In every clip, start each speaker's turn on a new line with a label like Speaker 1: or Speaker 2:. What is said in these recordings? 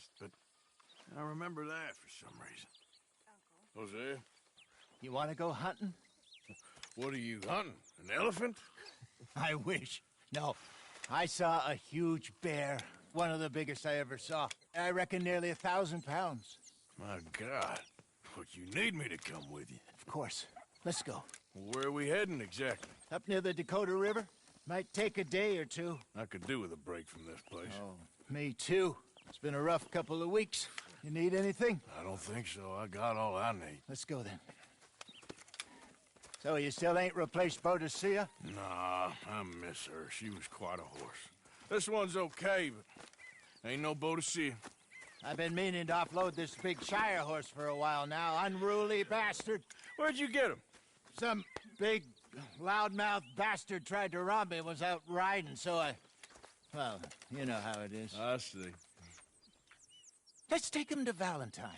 Speaker 1: past, but I remember that for some reason. Hosea,
Speaker 2: You want to go hunting?
Speaker 1: what are you hunting? An elephant?
Speaker 2: I wish. No, I saw a huge bear. One of the biggest I ever saw. I reckon nearly 1,000 pounds.
Speaker 1: My God. But you need me to come with you.
Speaker 2: Of course. Let's go.
Speaker 1: Where are we heading exactly?
Speaker 2: Up near the Dakota River. Might take a day or two.
Speaker 1: I could do with a break from this place.
Speaker 2: Oh, me too. It's been a rough couple of weeks. You need anything?
Speaker 1: I don't think so. I got all I need.
Speaker 2: Let's go then. So you still ain't replaced Boadicea?
Speaker 1: Nah, I miss her. She was quite a horse. This one's okay, but ain't no Boadicea.
Speaker 2: I've been meaning to offload this big Shire horse for a while now. Unruly bastard.
Speaker 1: Where'd you get him?
Speaker 2: Some big, loudmouth bastard tried to rob me and was out riding, so I... Well, you know how it is.
Speaker 1: I see.
Speaker 2: Let's take him to Valentine.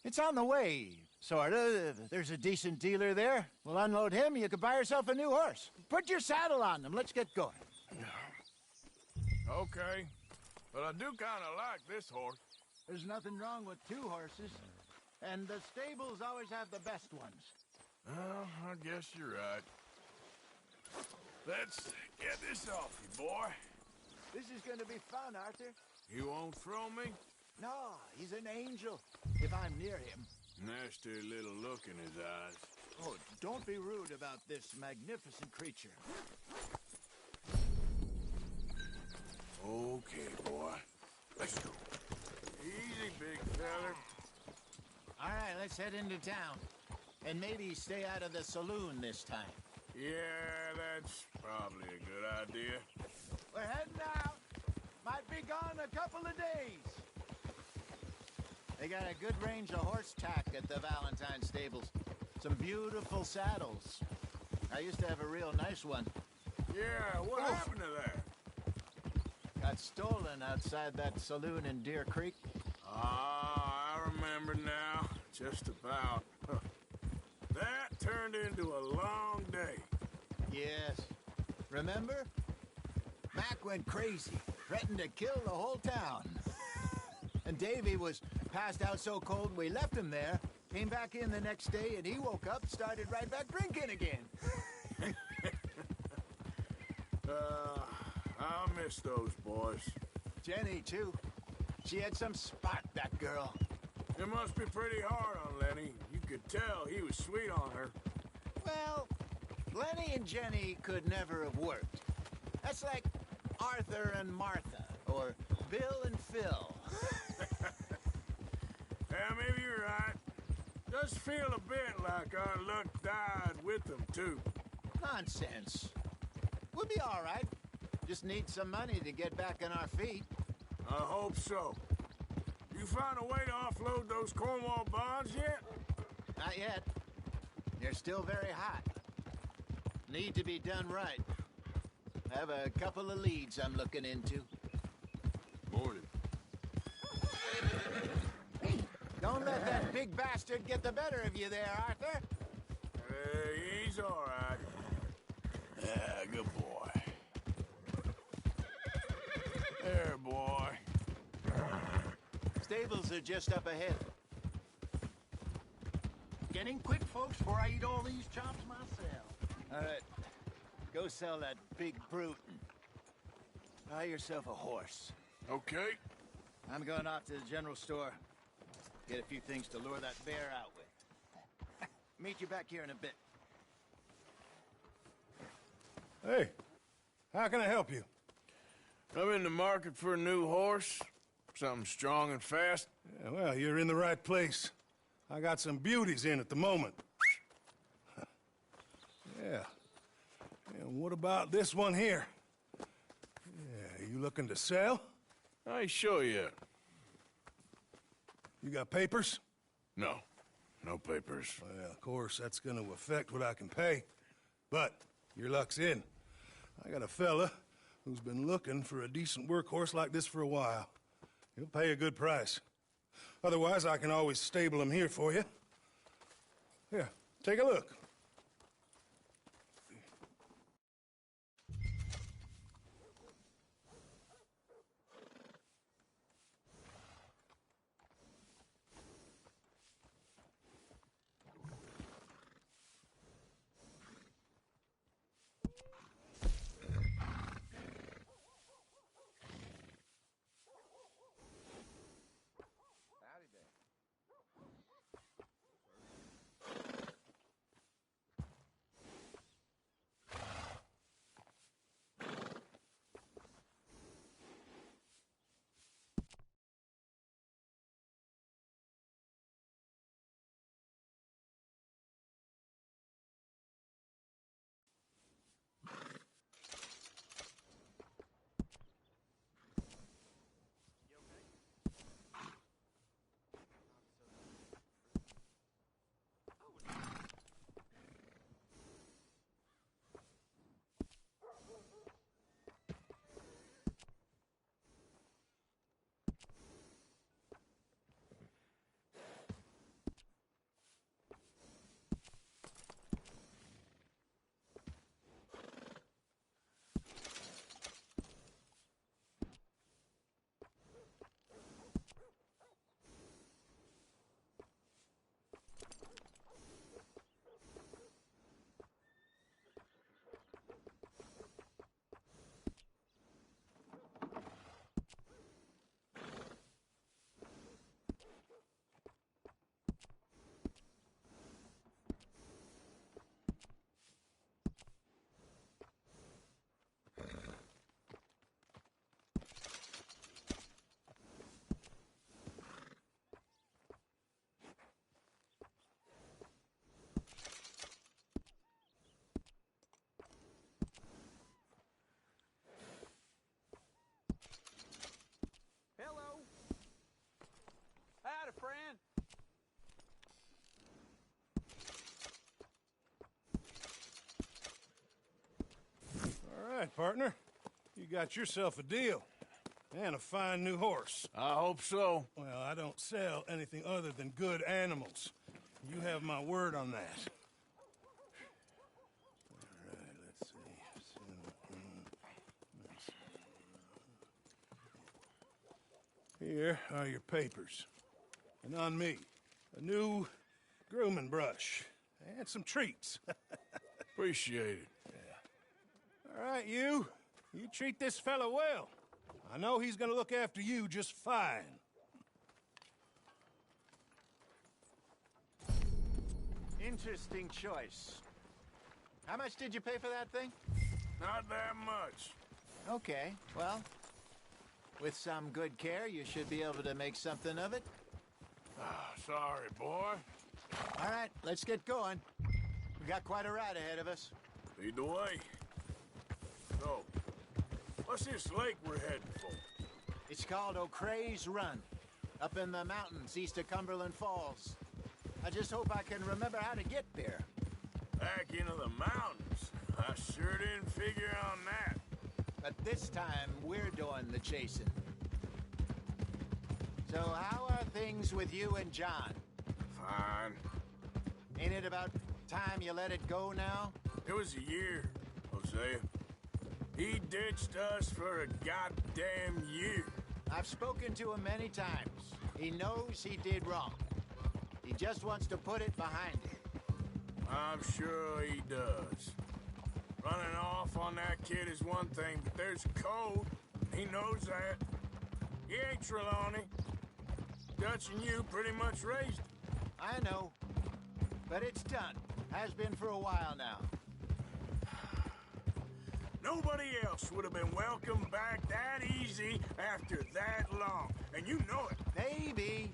Speaker 2: It's on the way, sorta. There's a decent dealer there. We'll unload him, you can buy yourself a new horse. Put your saddle on them, let's get going.
Speaker 1: Okay. But I do kind of like this horse.
Speaker 2: There's nothing wrong with two horses. And the stables always have the best ones.
Speaker 1: Well, I guess you're right. Let's get this off you, boy.
Speaker 2: This is gonna be fun, Arthur.
Speaker 1: You won't throw me?
Speaker 2: No, he's an angel, if I'm near him.
Speaker 1: Nasty little look in his eyes.
Speaker 2: Oh, don't be rude about this magnificent creature.
Speaker 1: Okay, boy. Let's go. Easy, big feller.
Speaker 2: All right, let's head into town. And maybe stay out of the saloon this time.
Speaker 1: Yeah, that's probably a good idea.
Speaker 2: We're heading out. Might be gone a couple of days. They got a good range of horse tack at the Valentine stables. Some beautiful saddles. I used to have a real nice one.
Speaker 1: Yeah, what happened to that?
Speaker 2: Got stolen outside that saloon in Deer Creek.
Speaker 1: Ah, I remember now. Just about. Huh. That turned into a long day.
Speaker 2: Yes. Remember? Mac went crazy, threatened to kill the whole town. And Davy was passed out so cold we left him there, came back in the next day, and he woke up, started right back drinking again.
Speaker 1: I miss those boys.
Speaker 2: Jenny, too. She had some spark, that girl.
Speaker 1: It must be pretty hard on Lenny. You could tell he was sweet on her.
Speaker 2: Well, Lenny and Jenny could never have worked. That's like Arthur and Martha, or Bill and Phil.
Speaker 1: Yeah, maybe you're right. Does feel a bit like our luck died with them, too.
Speaker 2: Nonsense. We'll be all right. Just need some money to get back on our feet.
Speaker 1: I hope so. You find a way to offload those Cornwall bonds yet?
Speaker 2: Not yet. They're still very hot. Need to be done right. I have a couple of leads I'm looking into.
Speaker 1: Morning.
Speaker 2: Don't let that big bastard get the better of you there, Arthur.
Speaker 1: He's all right. Yeah, good boy. There, boy.
Speaker 2: Stables are just up ahead.
Speaker 3: Getting quick, folks, before I eat all these chops myself.
Speaker 2: All right. Go sell that big brute and buy yourself a horse.
Speaker 1: Okay.
Speaker 2: I'm going off to the general store. Get a few things to lure that bear out with. Meet you back here in a bit.
Speaker 4: Hey, how can I help you?
Speaker 1: I'm in the market for a new horse. Something strong and fast.
Speaker 4: Yeah, well, you're in the right place. I got some beauties in at the moment. Yeah. And what about this one here? Yeah, you looking to sell?
Speaker 1: I ain't sure yet.
Speaker 4: You got papers?
Speaker 1: No. No papers.
Speaker 4: Well, of course, that's gonna affect what I can pay. But your luck's in. I got a fella who's been looking for a decent workhorse like this for a while. He'll pay a good price. Otherwise, I can always stable him here for you. Here, take a look. partner. You got yourself a deal. And a fine new horse.
Speaker 1: I hope so.
Speaker 4: Well, I don't sell anything other than good animals. You have my word on that. All right, let's see. Here are your papers. And on me, a new grooming brush. And some treats.
Speaker 1: Appreciate it.
Speaker 4: All right, you. You treat this fella well. I know he's gonna look after you just fine.
Speaker 2: Interesting choice. How much did you pay for that thing?
Speaker 1: Not that much.
Speaker 2: Okay, well, with some good care, you should be able to make something of it.
Speaker 1: Sorry, boy.
Speaker 2: All right, let's get going. We got quite a ride ahead of us.
Speaker 1: Lead the way. So, what's this lake we're heading for?
Speaker 2: It's called O'Creagh's Run, up in the mountains east of Cumberland Falls. I just hope I can remember how to get there.
Speaker 1: Back into the mountains? I sure didn't figure on that.
Speaker 2: But this time, we're doing the chasing. So how are things with you and John?
Speaker 1: Fine.
Speaker 2: Ain't it about time you let it go now?
Speaker 1: It was a year, Hosea. He ditched us for a goddamn year.
Speaker 2: I've spoken to him many times. He knows he did wrong. He just wants to put it behind him.
Speaker 1: I'm sure he does. Running off on that kid is one thing, but there's a code. He knows that. He ain't Trelawney. Dutch and you pretty much raised him.
Speaker 2: I know. But it's done. Has been for a while now.
Speaker 1: Nobody else would have been welcomed back that easy after that long. And you know it.
Speaker 2: Maybe.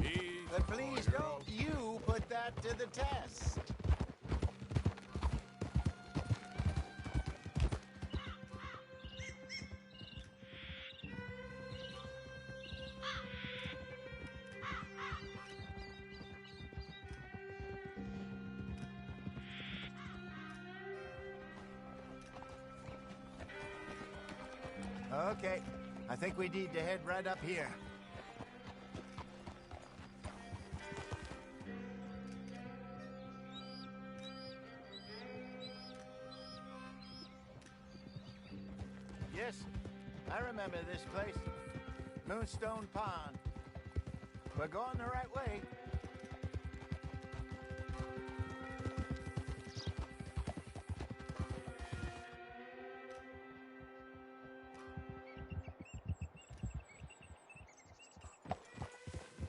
Speaker 1: Easy,
Speaker 2: But please
Speaker 1: boy-girl.
Speaker 2: don't you put that to the test. Okay, I think we need to head right up here. Yes, I remember this place. Moonstone Pond. We're going the right way.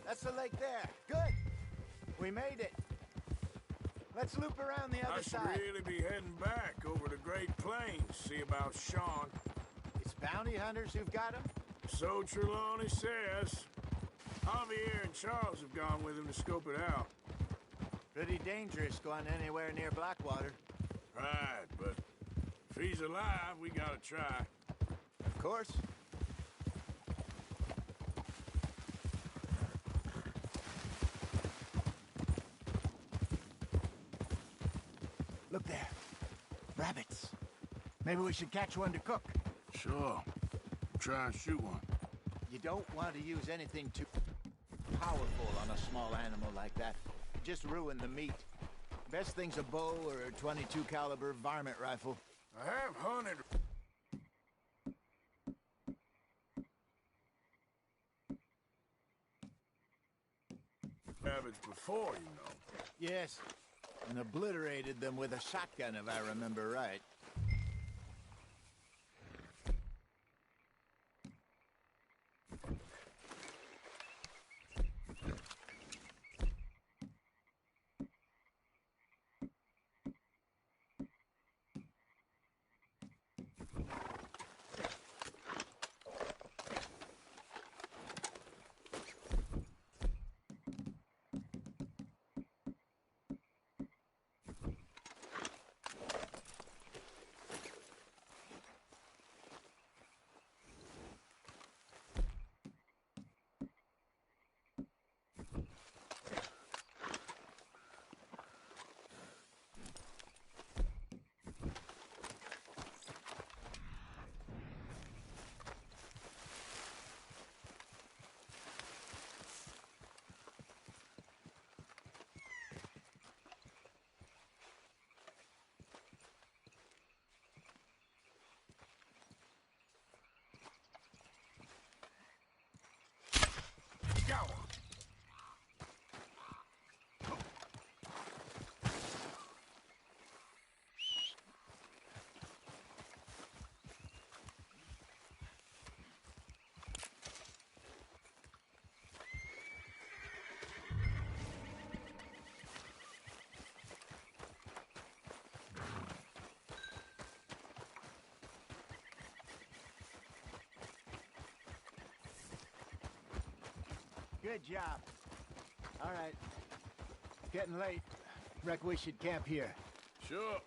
Speaker 2: That's the lake there. Good. We made it. Let's loop around the
Speaker 1: I
Speaker 2: other
Speaker 1: should
Speaker 2: side.
Speaker 1: really be heading back over the Great Plains, see about Sean.
Speaker 2: It's bounty hunters who've got him.
Speaker 1: So Trelawney says. Javier and Charles have gone with him to scope it out.
Speaker 2: Pretty dangerous going anywhere near Blackwater.
Speaker 1: Right, but if he's alive, we gotta try.
Speaker 2: Of course. Look there. Rabbits. Maybe we should catch one to cook.
Speaker 1: Sure. Try and shoot one.
Speaker 2: You don't want to use anything too powerful on a small animal like that. Just ruin the meat. Best thing's a bow or a 22 caliber varmint rifle.
Speaker 1: I have hunted. Rabbits before, you know.
Speaker 2: Yes, and obliterated them with a shotgun if I remember right. Good job. All right. It's getting late. Reckon we should camp here.
Speaker 1: Sure.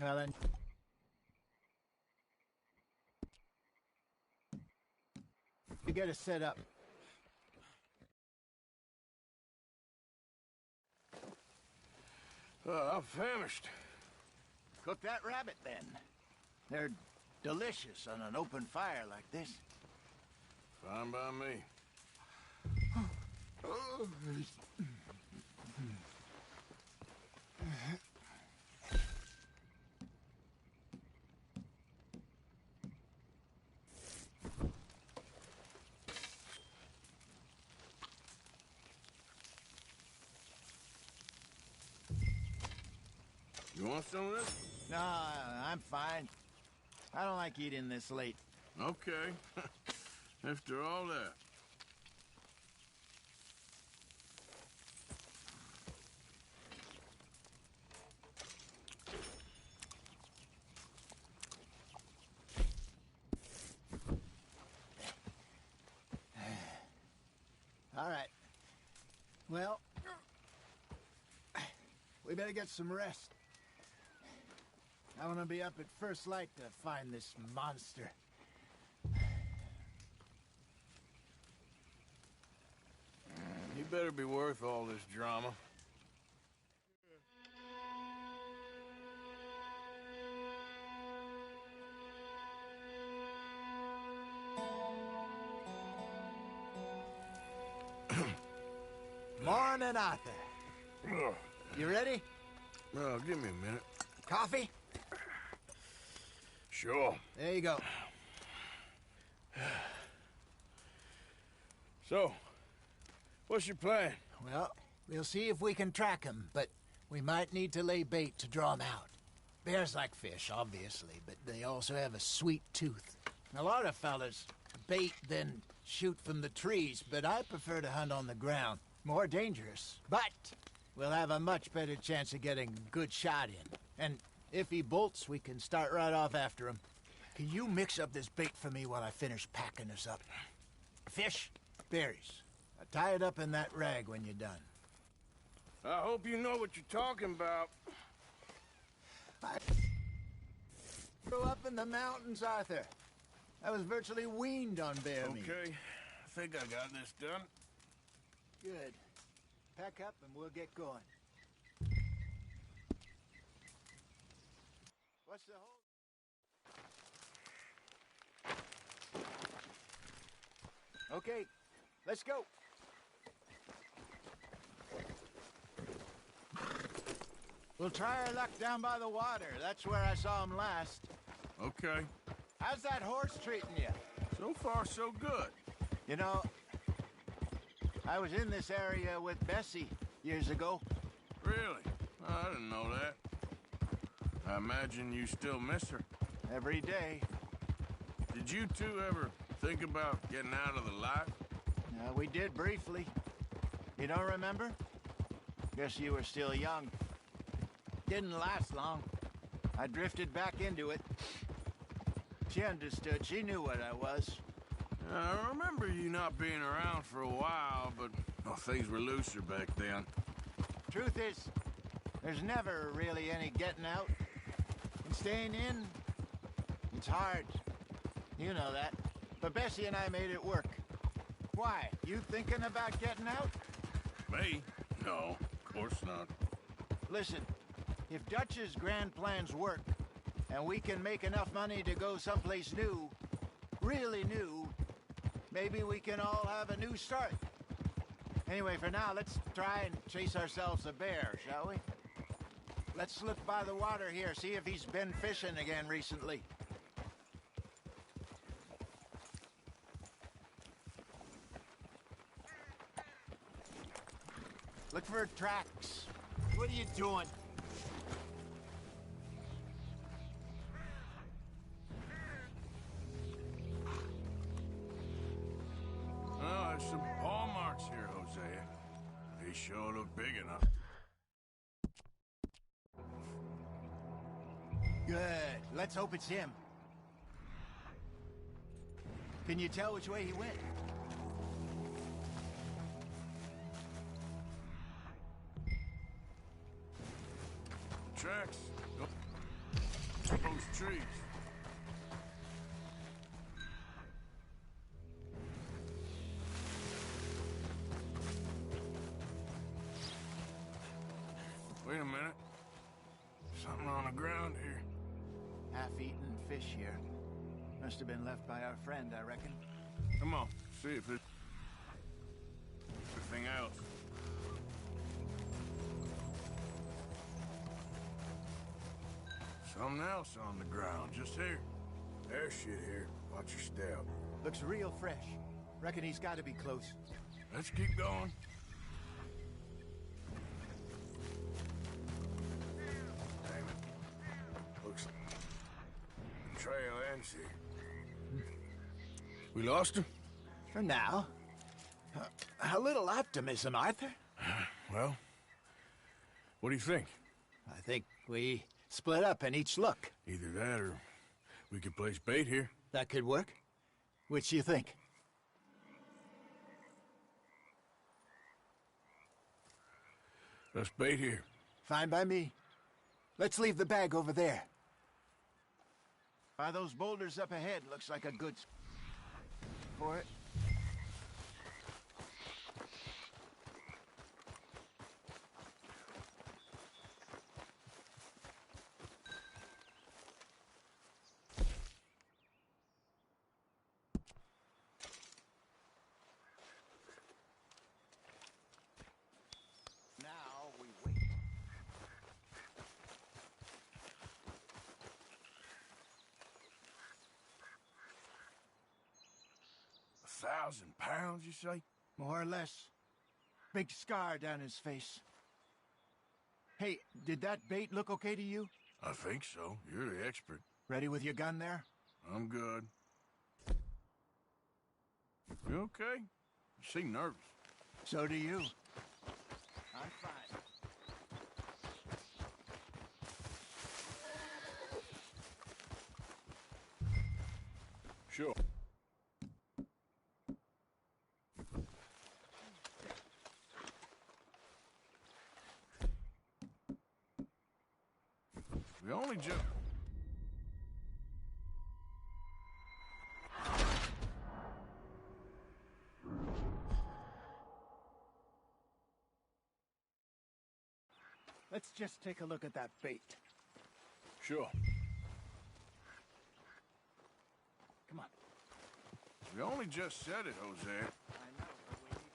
Speaker 2: Well then. You get us set up.
Speaker 1: I'm famished.
Speaker 2: Cook that rabbit then. They're delicious on an open fire like this.
Speaker 1: Fine by me. You want some of this?
Speaker 2: No, I'm fine. I don't like eating this late.
Speaker 1: Okay. After all that.
Speaker 2: All right. Well, we better get some rest. I want to be up at first light to find this monster.
Speaker 1: You better be worth all this drama.
Speaker 2: Morning, Arthur. You ready?
Speaker 1: Well, give me a minute.
Speaker 2: Coffee?
Speaker 1: Sure.
Speaker 2: There you go.
Speaker 1: So, what's your plan?
Speaker 2: Well, we'll see if we can track him, but we might need to lay bait to draw him out. Bears like fish, obviously, but they also have a sweet tooth. A lot of fellas bait, then shoot from the trees, but I prefer to hunt on the ground. More dangerous, but we'll have a much better chance of getting a good shot in. And if he bolts, we can start right off after him. Can you mix up this bait for me while I finish packing this up? Fish, berries. Tie it up in that rag when you're done.
Speaker 1: I hope you know what you're talking about.
Speaker 2: I grew up in the mountains, Arthur. I was virtually weaned on bear meat.
Speaker 1: Okay, I think I got this done.
Speaker 2: Good. Pack up and we'll get going. What's the hold? Okay, let's go. We'll try our luck down by the water. That's where I saw him last.
Speaker 1: Okay.
Speaker 2: How's that horse treating you?
Speaker 1: So far, so good.
Speaker 2: You know, I was in this area with Bessie years ago.
Speaker 1: Really? I didn't know that. I imagine you still miss her.
Speaker 2: Every day.
Speaker 1: Did you two ever think about getting out of the life?
Speaker 2: We did briefly. You don't remember? Guess you were still young. Didn't last long. I drifted back into it. She understood. She knew what I was.
Speaker 1: I remember you not being around for a while, but things were looser back then.
Speaker 2: Truth is, there's never really any getting out. And staying in, it's hard. You know that. But Bessie and I made it work. Why? You thinking about getting out?
Speaker 1: Me? No, of course not.
Speaker 2: Listen, if Dutch's grand plans work, and we can make enough money to go someplace new, really new, maybe we can all have a new start. Anyway, for now, let's try and chase ourselves a bear, shall we? Let's look by the water here, see if he's been fishing again recently. Look for tracks. What are you doing?
Speaker 1: Oh, there's some paw marks here, Hosea. They sure look big enough.
Speaker 2: Good. Let's hope it's him. Can you tell which way he went? fish here. Must have been left by our friend, I reckon.
Speaker 1: Come on, see if there's anything else. Something else on the ground, just here. There's shit here. Watch your step.
Speaker 2: Looks real fresh. Reckon he's got to be close.
Speaker 1: Let's keep going. Damn it. Looks like the trail ends here. We lost him?
Speaker 2: For now. A little optimism, Arthur.
Speaker 1: Well, what do you think?
Speaker 2: I think we split up and each look.
Speaker 1: Either that or we could place bait here.
Speaker 2: That could work. Which you think?
Speaker 1: Let's bait here.
Speaker 2: Fine by me. Let's leave the bag over there. By those boulders up ahead, looks like a good for it. Now we wait.
Speaker 1: £1,000, you say?
Speaker 2: More or less. Big scar down his face. Hey, did that bait look okay to you?
Speaker 1: I think so. You're the expert.
Speaker 2: Ready with your gun there?
Speaker 1: I'm good. You okay? You seem nervous.
Speaker 2: So do you. I'm fine.
Speaker 1: Sure. We only just...
Speaker 2: Let's just take a look at that bait.
Speaker 1: Sure.
Speaker 2: Come on.
Speaker 1: We only just said it, Jose.
Speaker 2: I know, but we need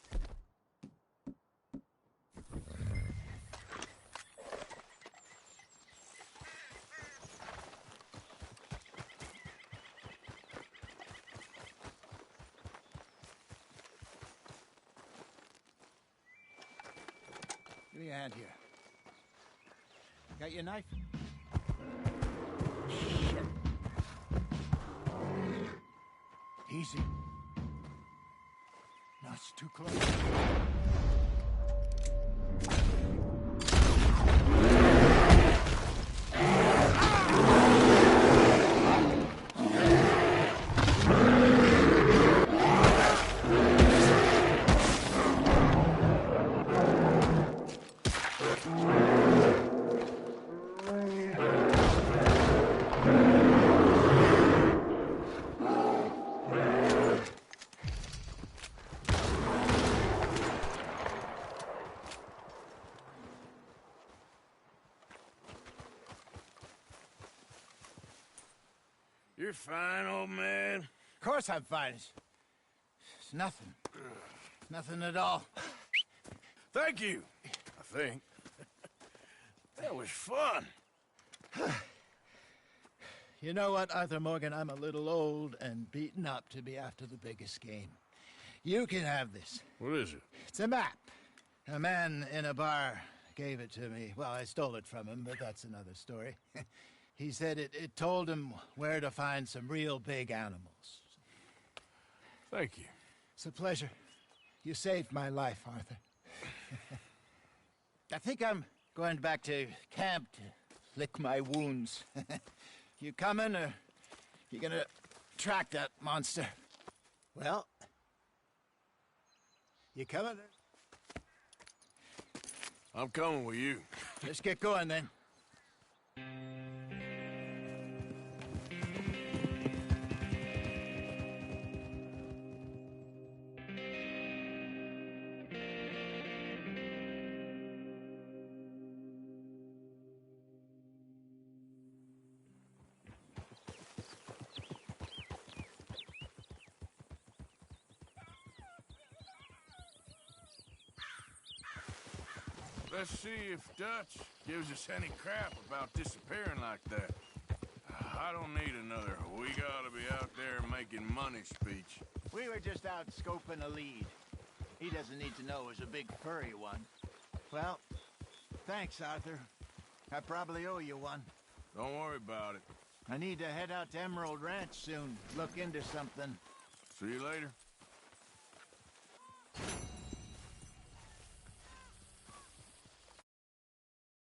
Speaker 2: to do it. Give me a hand here. Got your knife? Shit. Easy. No, it's too close.
Speaker 1: You're fine, old man.
Speaker 2: Of course I'm fine. It's nothing. Nothing at all.
Speaker 1: Thank you, I think. That was fun.
Speaker 2: You know what, Arthur Morgan? I'm a little old and beaten up to be after the biggest game. You can have this.
Speaker 1: What is it?
Speaker 2: It's a map. A man in a bar gave it to me. Well, I stole it from him, but that's another story. He said it told him where to find some real big animals.
Speaker 1: Thank you.
Speaker 2: It's a pleasure. You saved my life, Arthur. I think I'm going back to camp to lick my wounds. You coming, or you gonna track that monster? Well, you coming?
Speaker 1: I'm coming with you.
Speaker 2: Let's get going then.
Speaker 1: Let's see if Dutch gives us any crap about disappearing like that. I don't need another "we gotta be out there making money" speech.
Speaker 2: We were just out scoping a lead. He doesn't need to know it was a big furry one. Well, thanks, Arthur. I probably owe you one.
Speaker 1: Don't worry about it.
Speaker 2: I need to head out to Emerald Ranch soon, look into something.
Speaker 1: See you later.